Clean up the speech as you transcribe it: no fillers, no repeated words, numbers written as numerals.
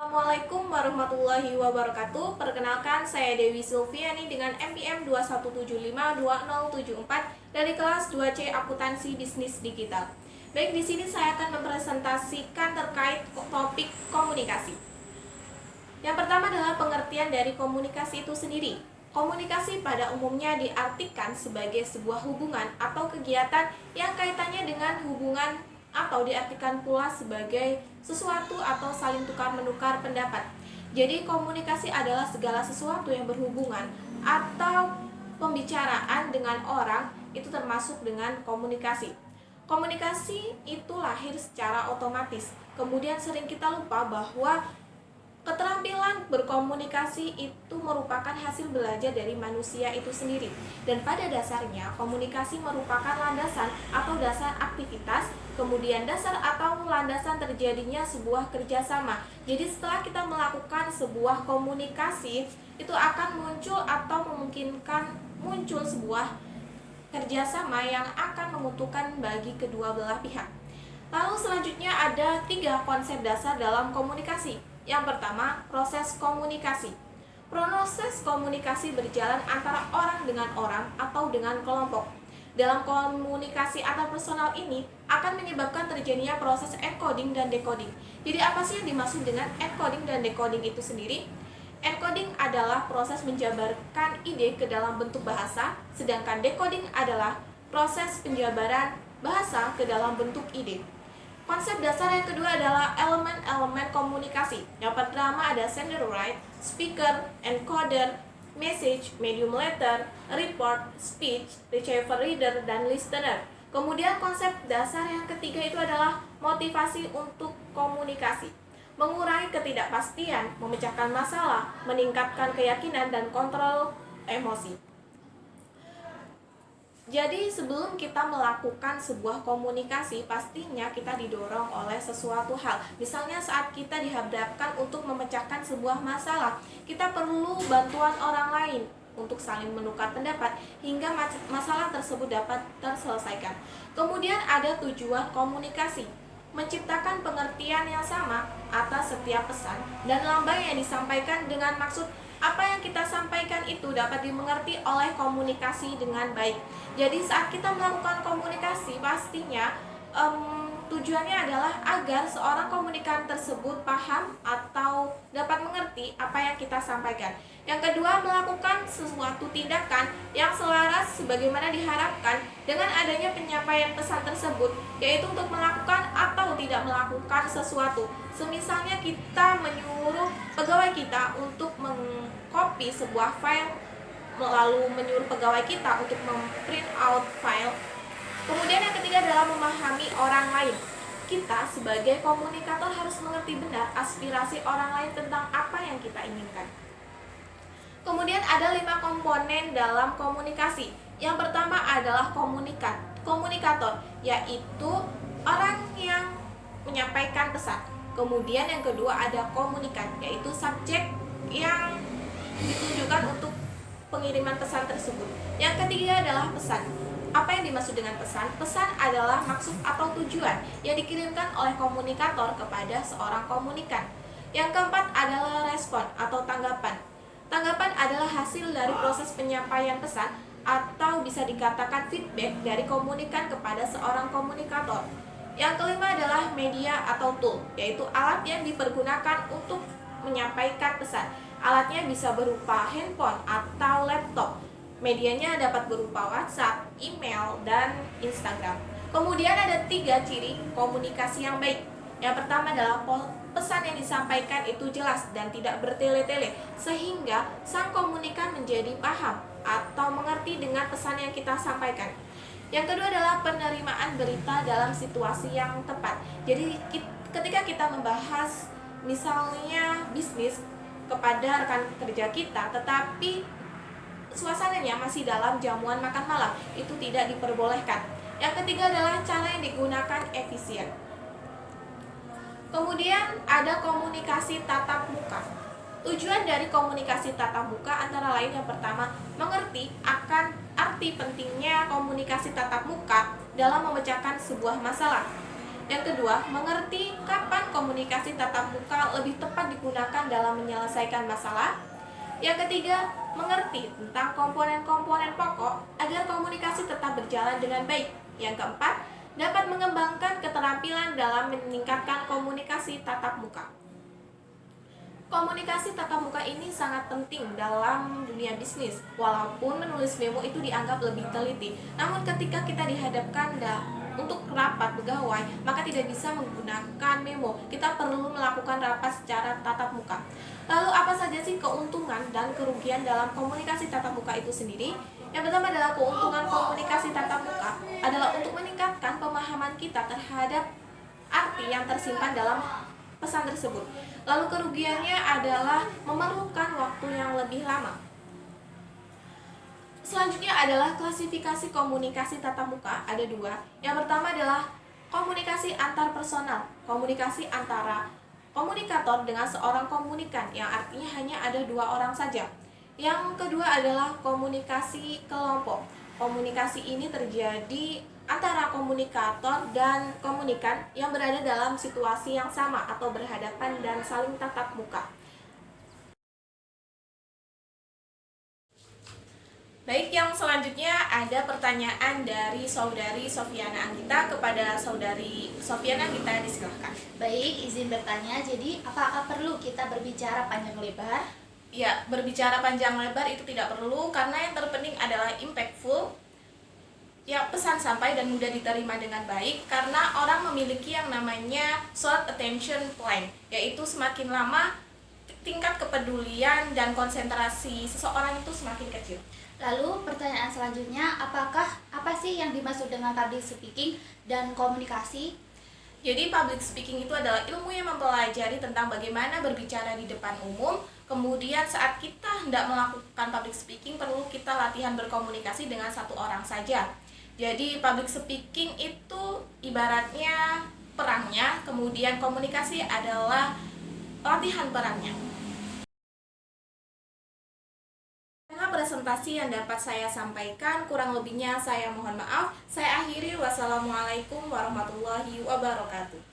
Assalamualaikum warahmatullahi wabarakatuh. Perkenalkan, saya Dewi Sulfiani dengan NPM 217520074 dari kelas 2C Akuntansi Bisnis Digital. Baik, di sini saya akan mempresentasikan terkait topik komunikasi. Yang pertama adalah pengertian dari komunikasi itu sendiri. Komunikasi pada umumnya diartikan sebagai sebuah hubungan atau kegiatan yang kaitannya dengan hubungan atau diartikan pula sebagai sesuatu atau saling tukar-menukar pendapat. Jadi komunikasi adalah segala sesuatu yang berhubungan atau pembicaraan dengan orang itu termasuk dengan komunikasi. Komunikasi itu lahir secara otomatis. Kemudian sering kita lupa bahwa keterampilan berkomunikasi itu merupakan hasil belajar dari manusia itu sendiri. Dan pada dasarnya, komunikasi merupakan landasan atau dasar aktivitas, kemudian dasar atau landasan terjadinya sebuah kerjasama. Jadi setelah kita melakukan sebuah komunikasi, itu akan muncul atau memungkinkan muncul sebuah kerjasama yang akan menguntungkan bagi kedua belah pihak. Lalu selanjutnya ada 3 konsep dasar dalam komunikasi. Yang pertama, proses komunikasi. Proses komunikasi berjalan antara orang dengan orang atau dengan kelompok. Dalam komunikasi antarpersonal ini akan menyebabkan terjadinya proses encoding dan decoding. Jadi apa sih yang dimaksud dengan encoding dan decoding itu sendiri? Encoding adalah proses menjabarkan ide ke dalam bentuk bahasa, sedangkan decoding adalah proses penjabaran bahasa ke dalam bentuk ide. Konsep dasar yang kedua adalah elemen-elemen komunikasi. Yang pertama ada sender write, speaker, encoder, message, medium letter, report, speech, receiver reader, dan listener. Kemudian konsep dasar yang ketiga itu adalah motivasi untuk komunikasi. Mengurangi ketidakpastian, memecahkan masalah, meningkatkan keyakinan, dan kontrol emosi. Jadi sebelum kita melakukan sebuah komunikasi, pastinya kita didorong oleh sesuatu hal. Misalnya saat kita dihadapkan untuk memecahkan sebuah masalah, kita perlu bantuan orang lain untuk saling menukar pendapat hingga masalah tersebut dapat terselesaikan. Kemudian ada tujuan komunikasi, menciptakan pengertian yang sama atas setiap pesan dan lambang yang disampaikan dengan maksud apa yang kita sampaikan itu dapat dimengerti oleh komunikasi dengan baik. Jadi saat kita melakukan komunikasi, pastinya tujuannya adalah agar seorang komunikan tersebut paham atau dapat mengerti apa yang kita sampaikan. Yang kedua, melakukan sesuatu tindakan yang selaras sebagaimana diharapkan dengan adanya penyampaian pesan tersebut, yaitu untuk melakukan atau tidak melakukan sesuatu. Semisalnya kita menyuruh pegawai kita untuk mengcopy sebuah file, lalu menyuruh pegawai kita untuk memprint out file. Kemudian yang ketiga adalah memahami orang lain. Kita sebagai komunikator harus mengerti benar aspirasi orang lain tentang apa yang kita inginkan. Kemudian ada 5 komponen dalam komunikasi. Yang pertama adalah komunikator, yaitu orang yang menyampaikan pesan. Kemudian yang kedua ada komunikan, yaitu subjek yang ditunjukkan untuk pengiriman pesan tersebut. Yang ketiga adalah pesan. Apa yang dimaksud dengan pesan? Pesan adalah maksud atau tujuan yang dikirimkan oleh komunikator kepada seorang komunikan. Yang keempat adalah respon atau tanggapan. Tanggapan adalah hasil dari proses penyampaian pesan atau bisa dikatakan feedback dari komunikan kepada seorang komunikator. Yang kelima adalah media atau tool, yaitu alat yang dipergunakan untuk menyampaikan pesan. Alatnya bisa berupa handphone atau laptop. Medianya dapat berupa WhatsApp, email, dan Instagram. Kemudian ada 3 ciri komunikasi yang baik. Yang pertama adalah pesan yang disampaikan itu jelas dan tidak bertele-tele, sehingga sang komunikan menjadi paham atau mengerti dengan pesan yang kita sampaikan. Yang kedua adalah penerimaan berita dalam situasi yang tepat. Jadi ketika kita membahas misalnya bisnis kepada rekan kerja kita, tetapi suasananya masih dalam jamuan makan malam, itu tidak diperbolehkan. Yang ketiga adalah cara yang digunakan efisien. Kemudian ada komunikasi tatap muka. Tujuan dari komunikasi tatap muka antara lain yang pertama, mengerti akan arti pentingnya komunikasi tatap muka dalam memecahkan sebuah masalah. Yang kedua, mengerti kapan komunikasi tatap muka lebih tepat digunakan dalam menyelesaikan masalah. Yang ketiga, mengerti tentang komponen-komponen pokok agar komunikasi tetap berjalan dengan baik. Yang keempat, dapat mengembangkan keterampilan dalam meningkatkan komunikasi tatap muka. Komunikasi tatap muka ini sangat penting dalam dunia bisnis. Walaupun menulis memo itu dianggap lebih teliti, namun ketika kita dihadapkan untuk rapat pegawai, maka tidak bisa menggunakan memo. Kita perlu melakukan rapat secara tatap muka. Lalu apa saja sih keuntungan dan kerugian dalam komunikasi tatap muka itu sendiri? Yang pertama adalah keuntungan komunikasi tatap muka adalah untuk meningkatkan pemahaman kita terhadap arti yang tersimpan dalam pesan tersebut. Lalu kerugiannya adalah memerlukan waktu yang lebih lama. Selanjutnya adalah klasifikasi komunikasi tatap muka, ada dua. Yang pertama adalah komunikasi antar personal, komunikasi antara komunikator dengan seorang komunikan, yang artinya hanya ada dua orang saja. Yang kedua adalah komunikasi kelompok. Komunikasi ini terjadi antara komunikator dan komunikan yang berada dalam situasi yang sama atau berhadapan dan saling tatap muka. Baik, yang selanjutnya ada pertanyaan dari saudari Sofiana Anggita kepada saudari Sofiana Anggita, disilahkan. Baik, izin bertanya, jadi apakah perlu kita berbicara panjang lebar? Ya, berbicara panjang lebar itu tidak perlu, karena yang terpenting adalah impactful, ya, pesan sampai dan mudah diterima dengan baik, karena orang memiliki yang namanya short attention plan, yaitu semakin lama tingkat kepedulian dan konsentrasi seseorang itu semakin kecil. Lalu pertanyaan selanjutnya, apa sih yang dimaksud dengan public speaking dan komunikasi? Jadi public speaking itu adalah ilmu yang mempelajari tentang bagaimana berbicara di depan umum. Kemudian saat kita hendak melakukan public speaking, perlu kita latihan berkomunikasi dengan satu orang saja. Jadi public speaking itu ibaratnya perangnya, kemudian komunikasi adalah latihan perangnya. Presentasi yang dapat saya sampaikan, kurang lebihnya saya mohon maaf. Saya akhiri, wassalamualaikum warahmatullahi wabarakatuh.